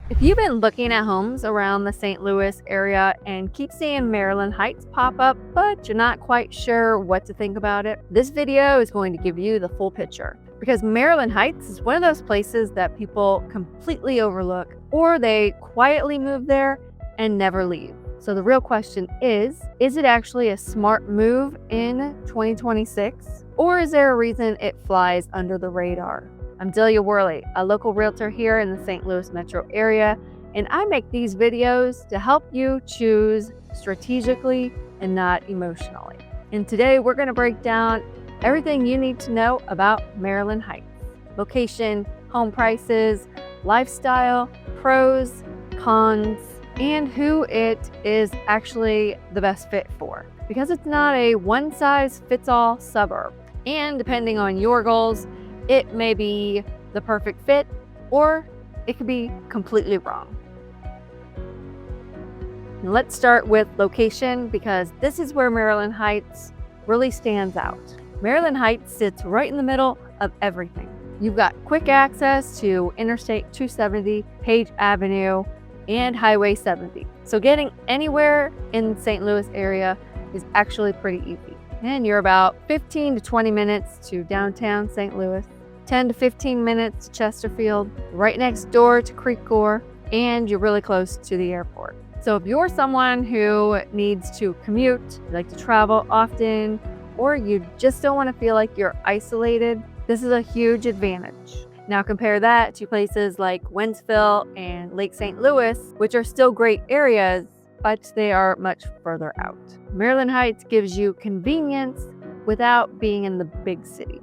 If you've been looking at homes around the St. Louis area and keep seeing Maryland Heights pop up, but you're not quite sure what to think about it, this video is going to give you the full picture. Because Maryland Heights is one of those places that people completely overlook, or they quietly move there and never leave. So the real question is it actually a smart move in 2026? Or is there a reason it flies under the radar? I'm Delia Worley, a local realtor here in the St. Louis metro area, and I make these videos to help you choose strategically and not emotionally. And today we're going to break down everything you need to know about Maryland Heights: location, home prices, lifestyle, pros, cons, and who it is actually the best fit for. Because it's not a one-size-fits-all suburb. And depending on your goals, it may be the perfect fit, or it could be completely wrong. Let's start with location, because this is where Maryland Heights really stands out. Maryland Heights sits right in the middle of everything. You've got quick access to Interstate 270, Page Avenue, and Highway 70. So getting anywhere in the St. Louis area is actually pretty easy. And you're about 15 to 20 minutes to downtown St. Louis, 10 to 15 minutes to Chesterfield, right next door to Creve Coeur, and you're really close to the airport. So if you're someone who needs to commute, you like to travel often, or you just don't want to feel like you're isolated, this is a huge advantage. Now compare that to places like Wentzville and Lake St. Louis, which are still great areas, but they are much further out. Maryland Heights gives you convenience without being in the big city.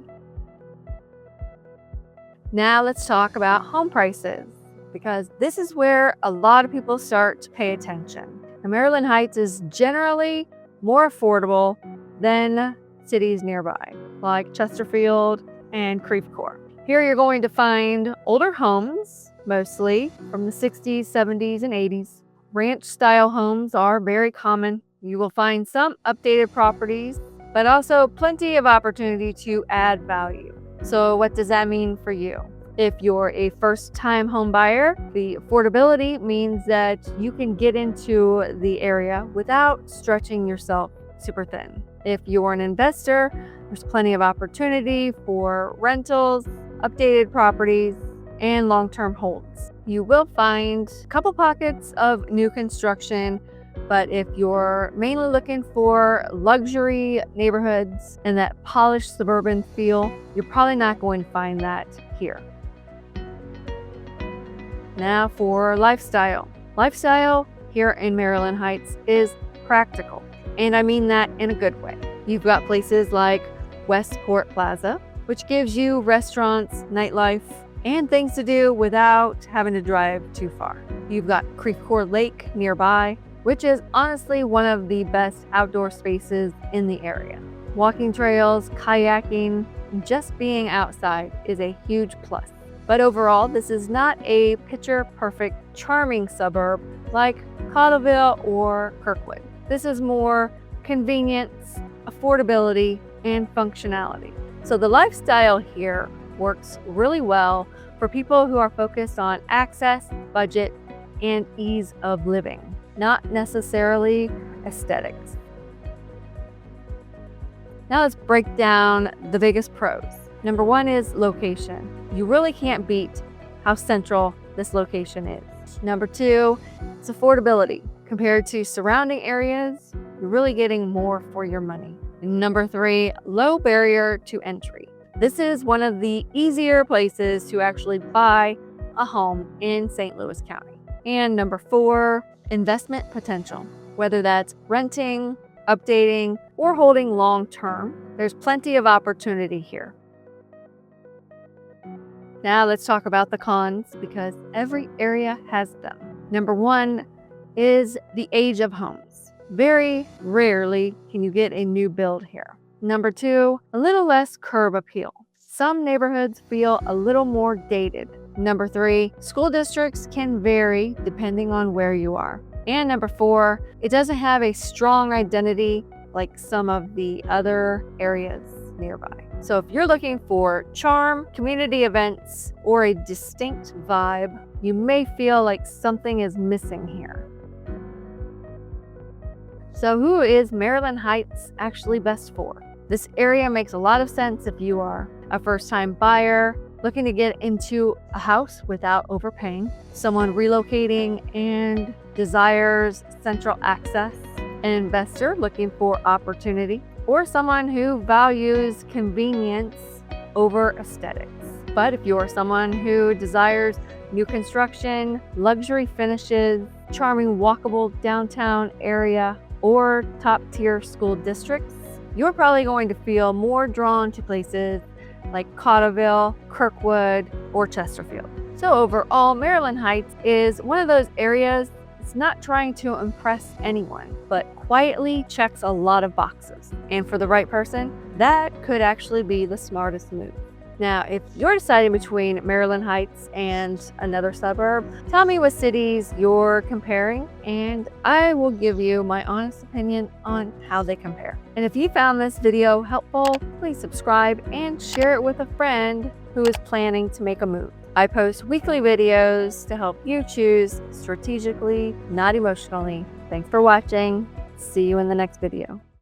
Now let's talk about home prices, because this is where a lot of people start to pay attention. And Maryland Heights is generally more affordable than cities nearby, like Chesterfield and Creve Coeur. Here you're going to find older homes, mostly from the 60s, 70s, and 80s. Ranch-style homes are very common. You will find some updated properties, but also plenty of opportunity to add value. So what does that mean for you? If you're a first-time home buyer, the affordability means that you can get into the area without stretching yourself super thin. If you're an investor, there's plenty of opportunity for rentals, updated properties, and long-term holds. You will find a couple pockets of new construction, but if you're mainly looking for luxury neighborhoods and that polished suburban feel, you're probably not going to find that here. Now for lifestyle. Lifestyle here in Maryland Heights is practical, and I mean that in a good way. You've got places like Westport Plaza, which gives you restaurants, nightlife, and things to do without having to drive too far. You've got Creve Coeur Lake nearby, which is honestly one of the best outdoor spaces in the area. Walking trails, kayaking, and just being outside is a huge plus. But overall, this is not a picture-perfect, charming suburb like Cottleville or Kirkwood. This is more convenience, affordability, and functionality. So the lifestyle here works really well for people who are focused on access, budget, and ease of living, not necessarily aesthetics. Now let's break down the biggest pros. Number one is location. You really can't beat how central this location is. Number two, it's affordability. Compared to surrounding areas, you're really getting more for your money. And number three, low barrier to entry. This is one of the easier places to actually buy a home in St. Louis County. And number four, investment potential. Whether that's renting, updating, or holding long term, there's plenty of opportunity here. Now let's talk about the cons, because every area has them. Number one is the age of homes. Very rarely can you get a new build here. Number two, a little less curb appeal. Some neighborhoods feel a little more dated. Number three, school districts can vary depending on where you are. And number four, it doesn't have a strong identity like some of the other areas nearby. So if you're looking for charm, community events, or a distinct vibe, you may feel like something is missing here. So who is Maryland Heights actually best for? This area makes a lot of sense if you are a first-time buyer looking to get into a house without overpaying, someone relocating and desires central access, an investor looking for opportunity, or someone who values convenience over aesthetics. But if you're someone who desires new construction, luxury finishes, charming walkable downtown area, or top-tier school districts, you're probably going to feel more drawn to places like Cotterville, Kirkwood, or Chesterfield. So overall, Maryland Heights is one of those areas that's not trying to impress anyone, but quietly checks a lot of boxes. And for the right person, that could actually be the smartest move. Now, if you're deciding between Maryland Heights and another suburb, tell me what cities you're comparing, and I will give you my honest opinion on how they compare. And if you found this video helpful, please subscribe and share it with a friend who is planning to make a move. I post weekly videos to help you choose strategically, not emotionally. Thanks for watching. See you in the next video.